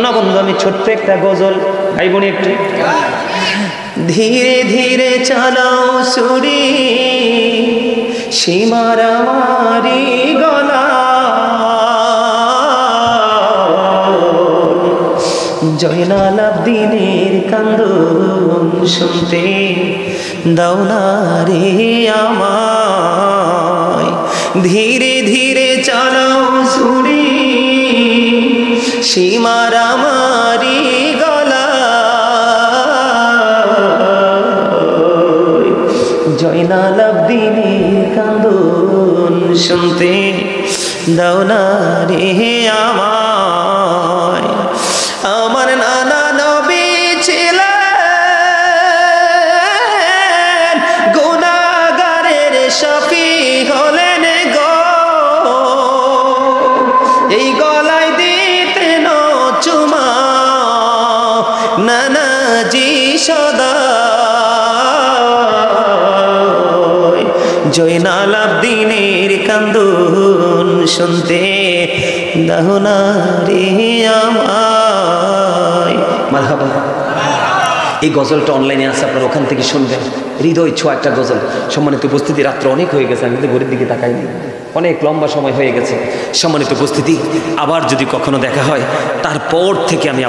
না বন্ধু আমি ছোট্ট একটা গজল গাইব নি একটু। ধীরে ধীরে চালাও সুরি সীমার আমারি গলা, জয়নাল আবদিনের কান্দন শুনতে দাও না রে আমায়। ধীরে ধীরে চালাও সুরি সীমার আমারি গলা, জয়নাল আবদিনের কান্দন শুনতে দাও না রে আমায়। আমার নানা নবী ছিলেন গুনাহগারের শফি হলেন গো, এই গলায় দিতেন চুমা নানাজি সদা, জয়নাল আবদিনের কান্দন শুনতে দাও না রে আমায়। মারহাবা। এই গজলটা অনলাইনে আছে, আপনারা ওখান থেকে শুনবেন। হৃদয় ছোঁয়া একটা গজল। সম্মানিত উপস্থিতি, রাত্র অনেক হয়ে গেছে, আমি তো ঘড়ির দিকে তাকাইনি, অনেক লম্বা সময় হয়ে গেছে। সম্মানিত উপস্থিতি, আবার যদি কখনো দেখা হয় তারপর থেকে আমি